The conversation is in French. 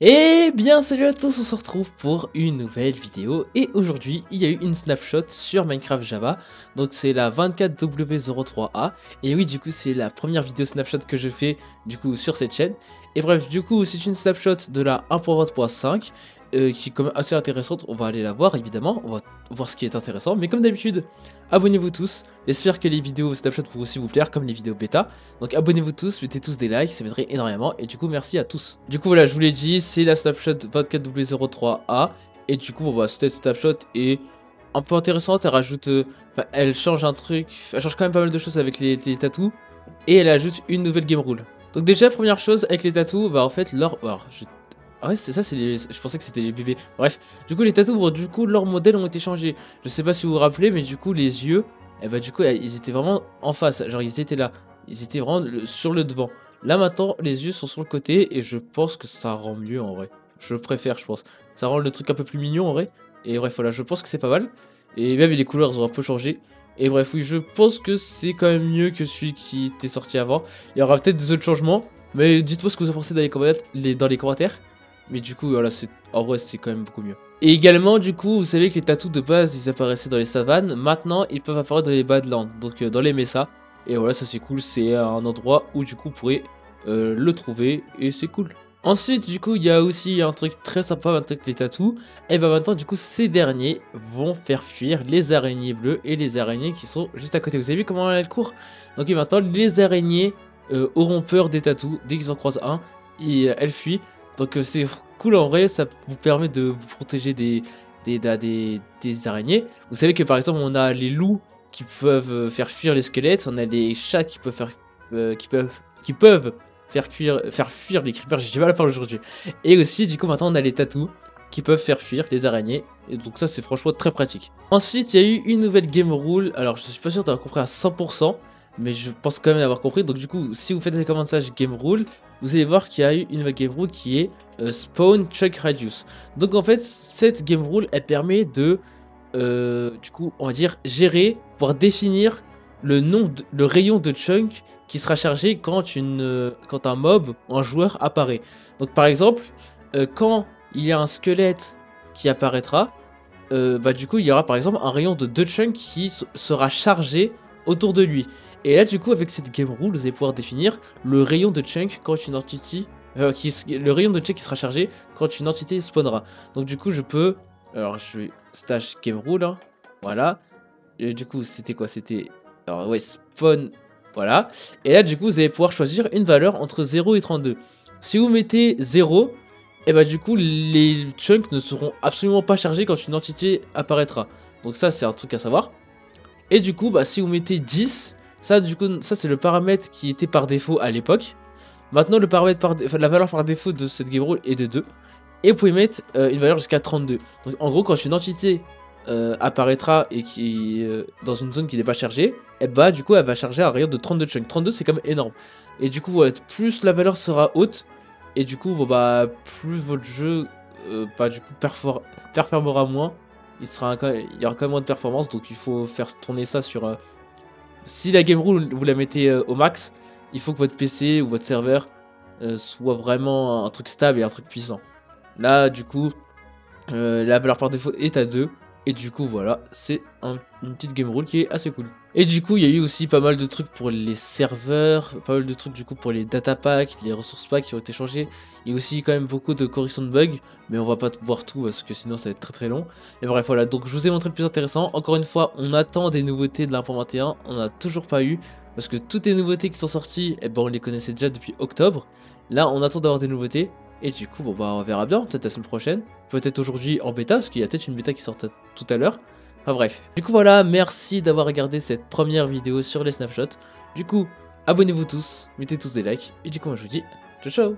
Eh bien salut à tous, on se retrouve pour une nouvelle vidéo et aujourd'hui il y a eu une snapshot sur Minecraft Java. Donc c'est la 24W03A et oui, du coup c'est la première vidéo snapshot que je fais du coup sur cette chaîne. Et bref, du coup c'est une snapshot de la 1.20.5 qui est quand même assez intéressante. On va aller la voir évidemment, on va voir ce qui est intéressant, mais comme d'habitude abonnez-vous tous. J'espère que les vidéos snapshot vont aussi vous plaire comme les vidéos bêta. Donc abonnez-vous tous, mettez tous des likes, ça m'aiderait énormément. Et du coup merci à tous. Du coup voilà, je vous l'ai dit, c'est la snapshot 24W03A. Et du coup bon, bah, cette snapshot est un peu intéressante. Elle rajoute, elle change un truc, elle change quand même pas mal de choses avec les tattoos. Et elle ajoute une nouvelle game rule. Donc déjà première chose avec les tattoos, bah en fait leur... Ah ouais, c'est ça, c'est les... Je pensais que c'était les bébés. Bref, du coup les tattoos, bon, du coup leurs modèles ont été changés. Je sais pas si vous vous rappelez, mais du coup les yeux, et bah du coup ils étaient vraiment en face. Genre ils étaient là. Ils étaient vraiment sur le devant. Là maintenant, les yeux sont sur le côté et je pense que ça rend mieux en vrai. Je préfère, je pense. Ça rend le truc un peu plus mignon en vrai. Et bref, voilà, je pense que c'est pas mal. Et même les couleurs, elles ont un peu changé. Et bref, oui, je pense que c'est quand même mieux que celui qui était sorti avant. Il y aura peut-être des autres changements. Mais dites-moi ce que vous en pensez dans les commentaires. Mais du coup, voilà, en vrai, c'est quand même beaucoup mieux. Et également, du coup, vous savez que les tattoos de base, ils apparaissaient dans les savanes. Maintenant, ils peuvent apparaître dans les Badlands, donc dans les messas. Et voilà, ça c'est cool, c'est un endroit où du coup vous pourrez le trouver et c'est cool. Ensuite, du coup, il y a aussi un truc très sympa maintenant que les tattoos. Et bah maintenant, du coup, ces derniers vont faire fuir les araignées bleues et les araignées qui sont juste à côté. Vous avez vu comment elle court? Donc et maintenant, les araignées auront peur des tattoos. Dès qu'ils en croisent un, et, elles fuient. Donc c'est cool en vrai, ça vous permet de vous protéger des araignées. Vous savez que par exemple, on a les loups qui peuvent faire fuir les squelettes, on a les chats qui peuvent faire fuir les creepers, j'ai du mal à parler aujourd'hui. Et aussi, du coup, maintenant on a les tatous qui peuvent faire fuir les araignées. Et donc ça, c'est franchement très pratique. Ensuite, il y a eu une nouvelle game rule. Alors, je suis pas sûr d'avoir compris à 100%, mais je pense quand même d'avoir compris. Donc du coup, si vous faites les commentaires game rule, vous allez voir qu'il y a eu une nouvelle game rule qui est spawn chunk radius. Donc en fait, cette game rule, elle permet de du coup, on va dire gérer, pouvoir définir le rayon de chunk qui sera chargé quand un mob ou un joueur apparaît. Donc par exemple, quand il y a un squelette qui apparaîtra, bah du coup il y aura par exemple un rayon de 2 chunks qui sera chargé autour de lui. Et là du coup avec cette game rule, vous allez pouvoir définir le rayon de chunk quand une entité le rayon de chunk qui sera chargé quand une entité spawnera. Donc du coup je peux, alors je vais stash game rule, hein. Voilà. Et du coup c'était quoi? C'était, alors ouais, spawn, voilà. Et là du coup vous allez pouvoir choisir une valeur entre 0 et 32. Si vous mettez 0, et bah du coup les chunks ne seront absolument pas chargés quand une entité apparaîtra. Donc ça c'est un truc à savoir. Et du coup bah si vous mettez 10, ça du coup ça c'est le paramètre qui était par défaut à l'époque. Maintenant le paramètre la valeur par défaut de cette game rule est de 2. Et vous pouvez mettre une valeur jusqu'à 32. Donc en gros quand une entité apparaîtra et qui dans une zone qui n'est pas chargée, et bah du coup elle va charger un rayon de 32 chunks. 32 c'est quand même énorme. Et du coup voilà, plus la valeur sera haute, et du coup bon, bah plus votre jeu bah du coup performera moins. Il y aura quand même moins de performance, donc il faut faire tourner ça sur si la game rule vous la mettez au max, il faut que votre PC ou votre serveur soit vraiment un truc stable et un truc puissant. Là du coup la valeur par défaut est à 2. Et du coup voilà, c'est une petite game rule qui est assez cool. Et du coup il y a eu aussi pas mal de trucs pour les serveurs, pas mal de trucs du coup pour les data packs, les ressources packs qui ont été changés. Il y a aussi quand même beaucoup de corrections de bugs, mais on va pas voir tout parce que sinon ça va être très très long. Et bref voilà, donc je vous ai montré le plus intéressant. Encore une fois, on attend des nouveautés de l'1.21, on n'a toujours pas eu. Parce que toutes les nouveautés qui sont sorties, eh ben, on les connaissait déjà depuis octobre. Là on attend d'avoir des nouveautés. Et du coup, bon bah on verra bien, peut-être la semaine prochaine, peut-être aujourd'hui en bêta, parce qu'il y a peut-être une bêta qui sort tout à l'heure. Enfin bref. Du coup voilà, merci d'avoir regardé cette première vidéo sur les snapshots. Du coup, abonnez-vous tous, mettez tous des likes, et du coup moi je vous dis ciao ciao.